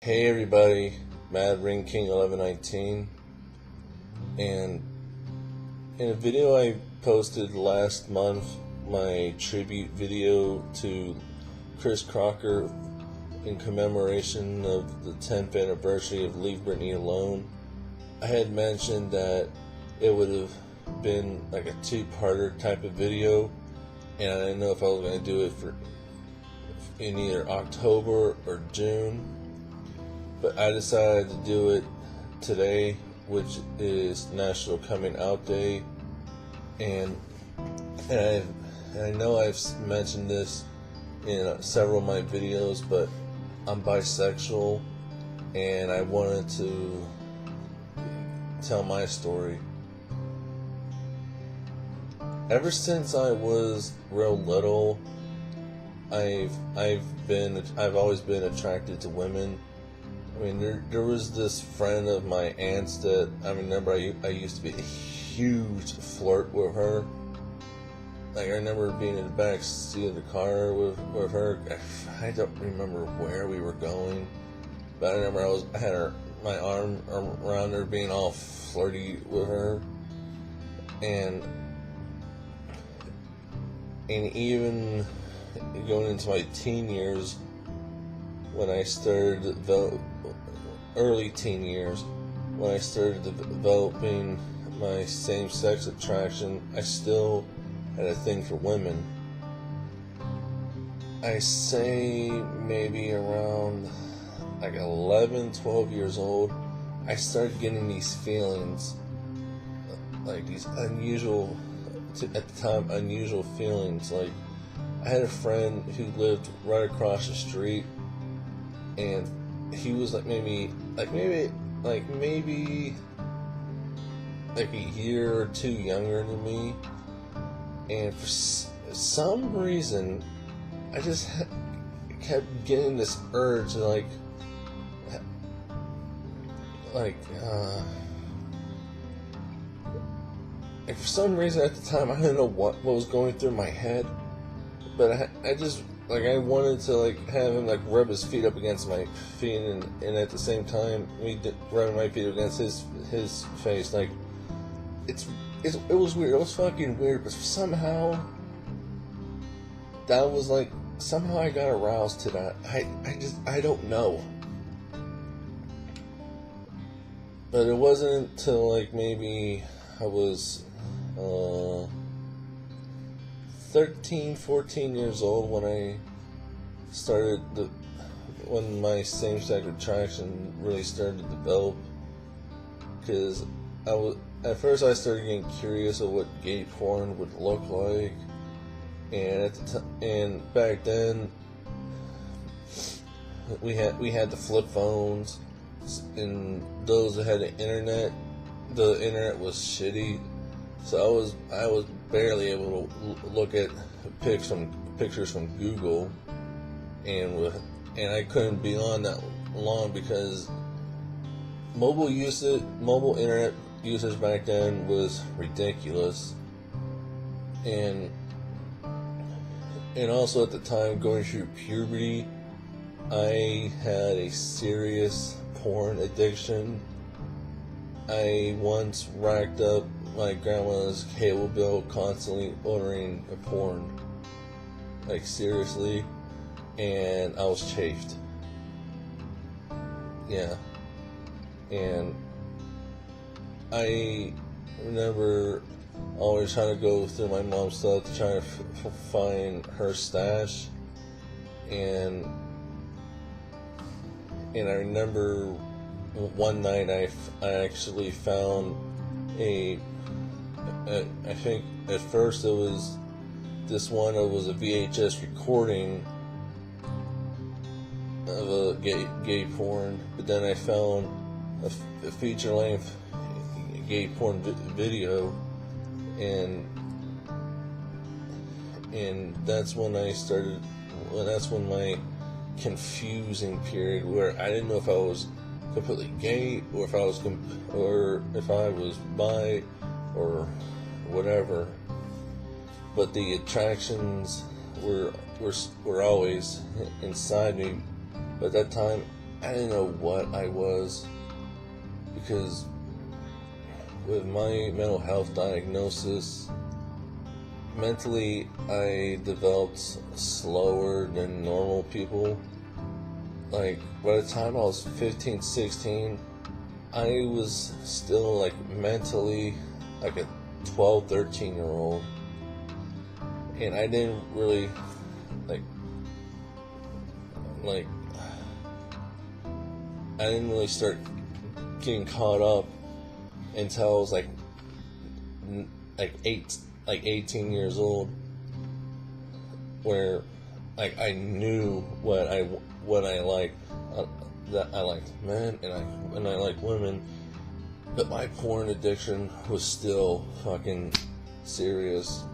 Hey everybody, Mad Ring King 1119, and in a video I posted last month, my tribute video to Chris Crocker in commemoration of the 10th anniversary of Leave Britney Alone. I had mentioned that it would have been like a two-parter type of video, and I didn't know if I was going to do it in either October or June. But I decided to do it today, which is National Coming Out Day, and I know I've mentioned this in several of my videos, but I'm bisexual, and I wanted to tell my story. Ever since I was real little, I've always been attracted to women. I mean, there was this friend of my aunt's that I remember I used to be a huge flirt with her. Like, I remember being in the back seat of the car with her. I don't remember where we were going, but I remember I had my arm around her, being all flirty with her, and even going into my teen years, when I started early teen years, when I started developing my same-sex attraction, I still had a thing for women. I say maybe around like 11, 12 years old, I started getting these feelings, like these unusual, at the time, unusual feelings. Like, I had a friend who lived right across the street, and he was maybe a year or two younger than me, and for some reason I just kept getting this urge to like for some reason at the time, I didn't know what was going through my head, but I just I wanted to have him rub his feet up against my feet, and at the same time rubbing my feet against his face. It was weird. It was fucking weird, but somehow that was somehow I got aroused to that. I don't know. But it wasn't until maybe I was 13, 14 years old when my same-sex attraction really started to develop. Because at first I started getting curious of what gay porn would look like, and back then we had the flip phones, and those that had the internet was shitty. So I was barely able to look at pictures from Google, and I couldn't be on that long because mobile internet usage back then was ridiculous, and also at the time, going through puberty, I had a serious porn addiction. I once racked up my grandma's cable bill constantly ordering a porn, seriously, and I was chafed. Yeah, and I remember always trying to go through my mom's stuff to try to find her stash, and I remember one night I actually found I think at first it was a VHS recording of a gay porn, but then I found a feature-length gay porn video, and that's when my confusing period, where I didn't know if I was completely gay or if I was bi or whatever, but the attractions were always inside me. But at that time, I didn't know what I was, because with my mental health diagnosis, mentally I developed slower than normal people. Like, by the time I was 15, 16, I was still like mentally like a 12, 13-year-old. And I didn't really like I didn't really start getting caught up until I was like 18 years old, where like I knew what I liked, that I liked men and I liked women, but my porn addiction was still fucking serious,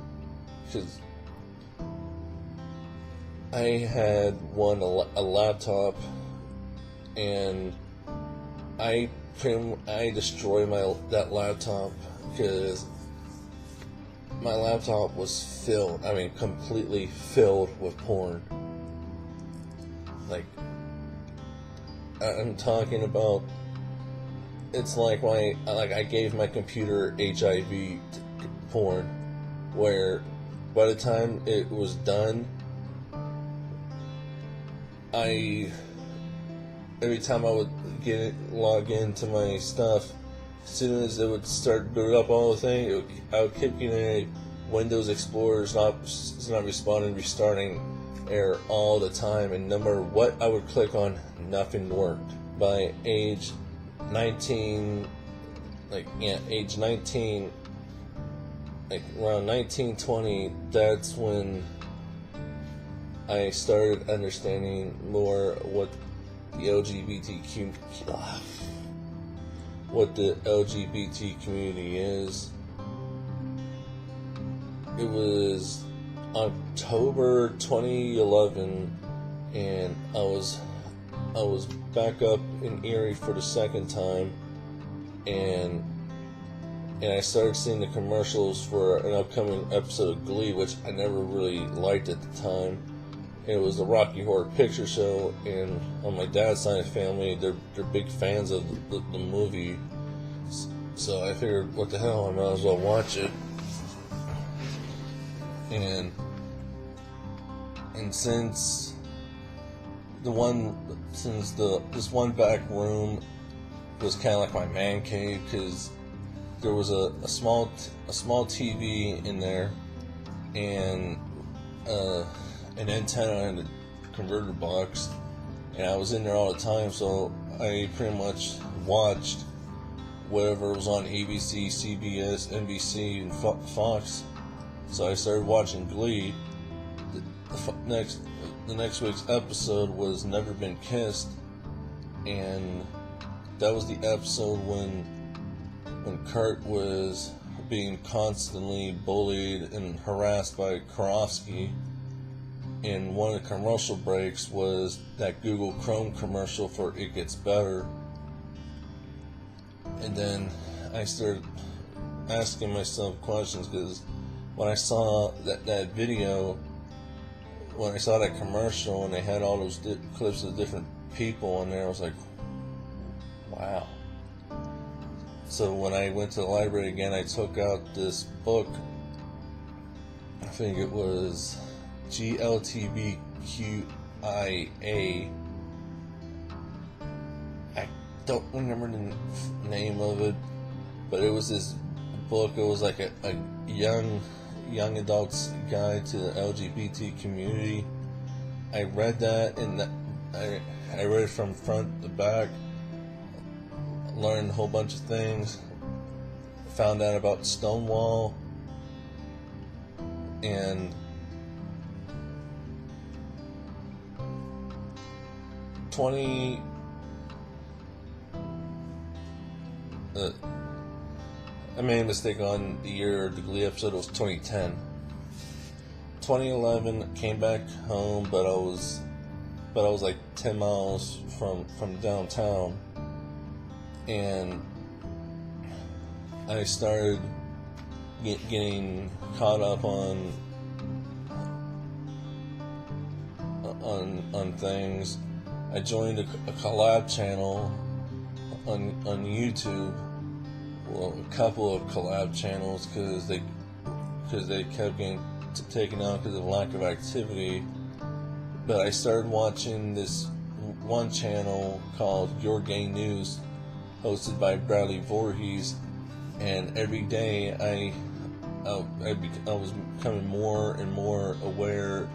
because I had a laptop, and I destroyed that laptop because my laptop was completely filled with porn. Like, I'm talking about, it's like I gave my computer HIV porn, where by the time it was done, every time I would log into my stuff, as soon as it would start booting up all the thing, I would keep getting a Windows Explorer is not responding, restarting error all the time, and no matter what I would click on, nothing worked. By age 19, like around 19, 20, that's when I started understanding more what the LGBT community is. It was October 2011, and I was back up in Erie for the second time, and I started seeing the commercials for an upcoming episode of Glee, which I never really liked at the time. And it was the Rocky Horror Picture Show, and on my dad's side of the family, they're big fans of the movie. So I figured, what the hell, I might as well watch it. And since this one back room was kind of like my man cave, because there was a small TV in there, and an antenna and a converter box, and I was in there all the time, so I pretty much watched whatever was on ABC, CBS, NBC, and Fox. So I started watching Glee. The next week's episode was Never Been Kissed, and that was the episode when Kurt was being constantly bullied and harassed by Karofsky. And one of the commercial breaks was that Google Chrome commercial for It Gets Better. And then I started asking myself questions, because when I saw that video, when I saw that commercial and they had all those clips of different people in there, I was like, wow. So when I went to the library again, I took out this book. I think it was GLTBQIA. I don't remember the name of it, but it was this book. It was like a young adult's guide to the LGBT community. I read that, and I read it from front to back. Learned a whole bunch of things. Found out about Stonewall, and I made a mistake on the year of the Glee episode. It was 2010. 2011, came back home, but I was like 10 miles from downtown, and I started getting caught up on things. I joined a collab channel on YouTube. Well, a couple of collab channels because they kept getting taken out because of lack of activity. But I started watching this one channel called Your Gay News, hosted by Bradley Voorhees, and every day I was becoming more and more aware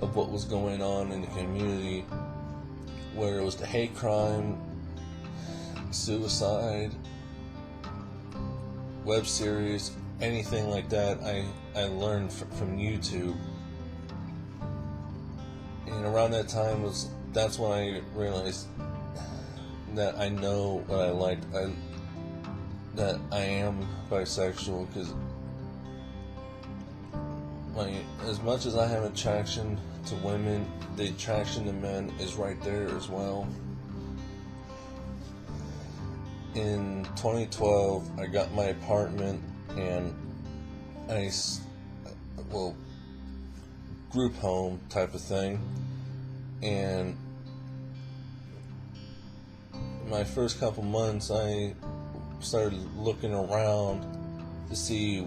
of what was going on in the community, whether it was the hate crime, suicide, web series, anything like that. I learned from YouTube, and around that time that's when I realized that I know what I liked, that I am bisexual, because as much as I have attraction to women, the attraction to men is right there as well. In 2012, I got my apartment, and group home type of thing, and my first couple months I started looking around to see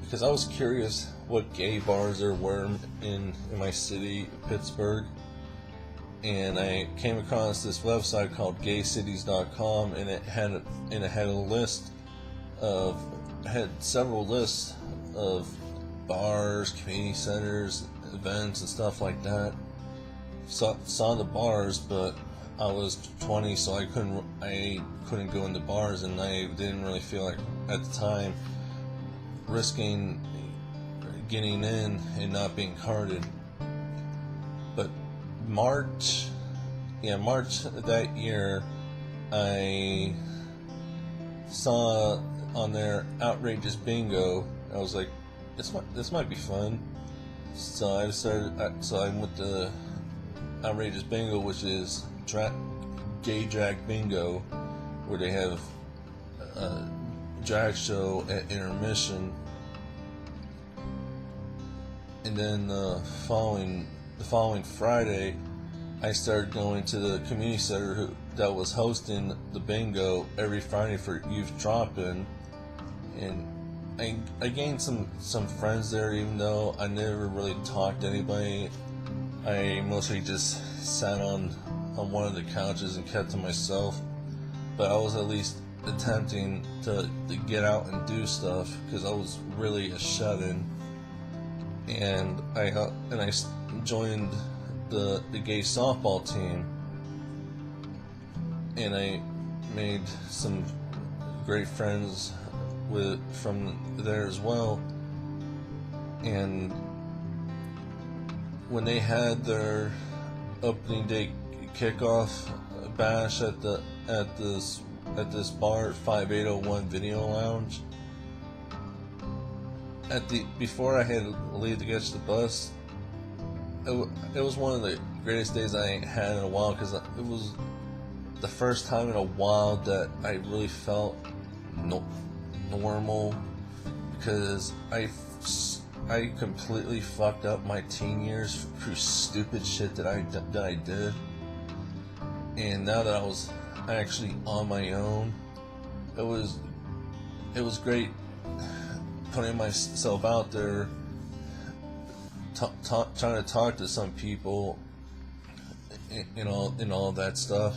because I was curious what gay bars there were in my city, Pittsburgh, and I came across this website called gaycities.com, and it had several lists of bars, community centers, events, and stuff like that. Saw the bars, but I was 20, so I couldn't go into bars, and I didn't really feel like at the time risking getting in and not being carded. But March that year, I saw on their outrageous bingo. I was like, this might be fun. So I went to outrageous bingo, which is gay drag bingo, where they have a drag show at intermission, and then the following Friday, I started going to the community center that was hosting the bingo every Friday for youth drop-in, and I gained some friends there, even though I never really talked to anybody. I mostly just sat on one of the couches and kept to myself, but I was at least attempting to get out and do stuff, because I was really a shut-in. And I joined the gay softball team, and I made some great friends from there as well. And when they had their opening day kickoff bash at this bar, 5801 Video Lounge, before I had to leave to catch the bus, it was one of the greatest days I had in a while, because it was the first time in a while that I really felt normal, because I completely fucked up my teen years through stupid shit that I did, and now that I was actually on my own, it was great putting myself out there, trying to talk to some people, and all that stuff.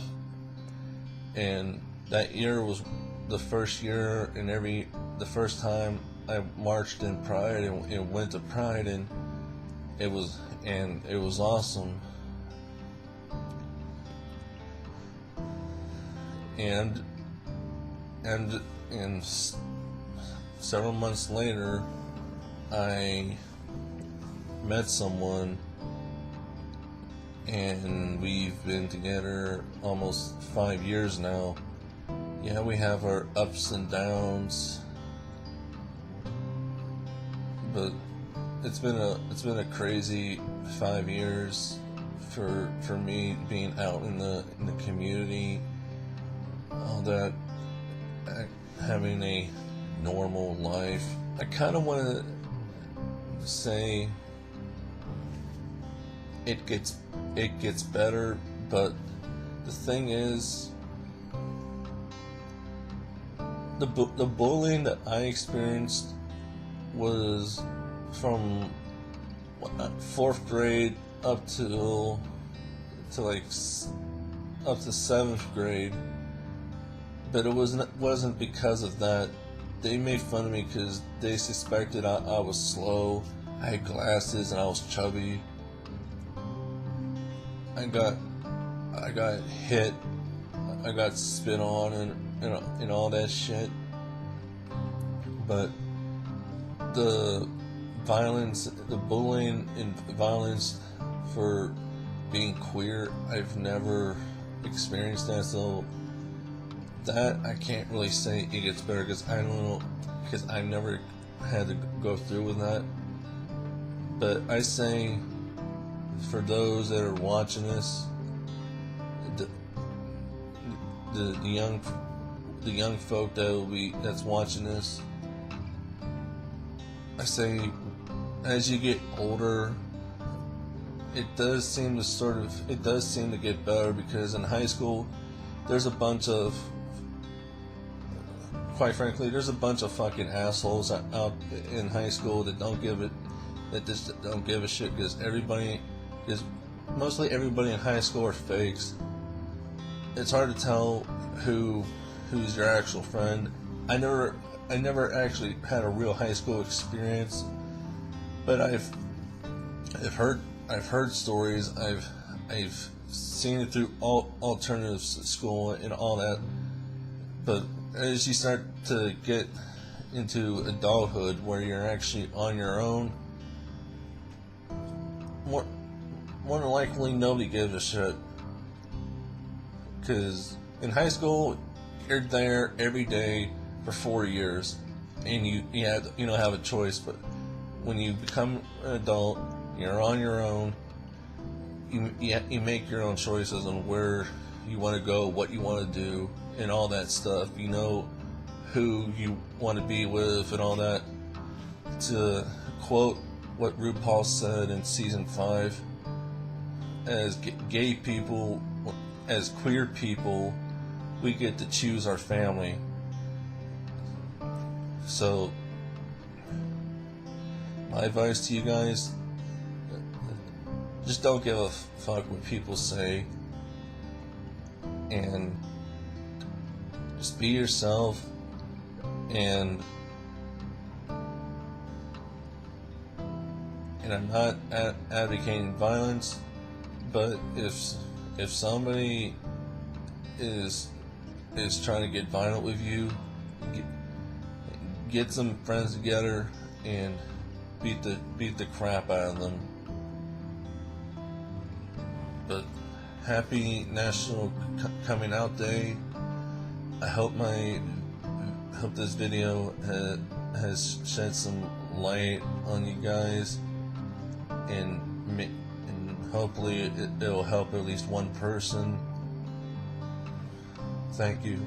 And that year was the first year the first time I marched in Pride and went to Pride, and it was awesome. And several months later, I met someone, and we've been together almost 5 years now. Yeah, we have our ups and downs, but it's been a crazy 5 years for me, being out in the community, all that, having a normal life. I kind of want to say it gets better, but the thing is, the bullying that I experienced was from 4th grade up to like up to 7th grade, but it wasn't because of that. They made fun of me because they suspected I was slow, I had glasses, and I was chubby. I got hit, I got spit on, and all that shit. But the violence, the bullying and violence for being queer, I've never experienced that, so that I can't really say it gets better, because I don't know, because I never had to go through with that. But I say, for those that are watching this, the young folk that's watching this, I say, as you get older, it does seem to get better, because in high school, there's a bunch of, quite frankly, there's a bunch of fucking assholes out in high school that just don't give a shit, because mostly everybody in high school are fakes. It's hard to tell who's your actual friend. I never actually had a real high school experience, but I've heard stories. I've seen it through alternative school and all that. But as you start to get into adulthood, where you're actually on your own, more than likely nobody gives a shit. Because in high school, you're there every day for 4 years, and you don't have a choice. But when you become an adult, you're on your own. You make your own choices on where you want to go, what you want to do, and all that stuff. You know who you want to be with and all that. To quote what RuPaul said in season 5, as gay people, as queer people, we get to choose our family. So my advice to you guys, just don't give a fuck what people say, and just be yourself. And I'm not advocating violence, but if somebody is trying to get violent with you, get some friends together and beat the crap out of them. But happy National Coming Out Day. I hope this video has shed some light on you guys, and hopefully it will help at least one person. Thank you.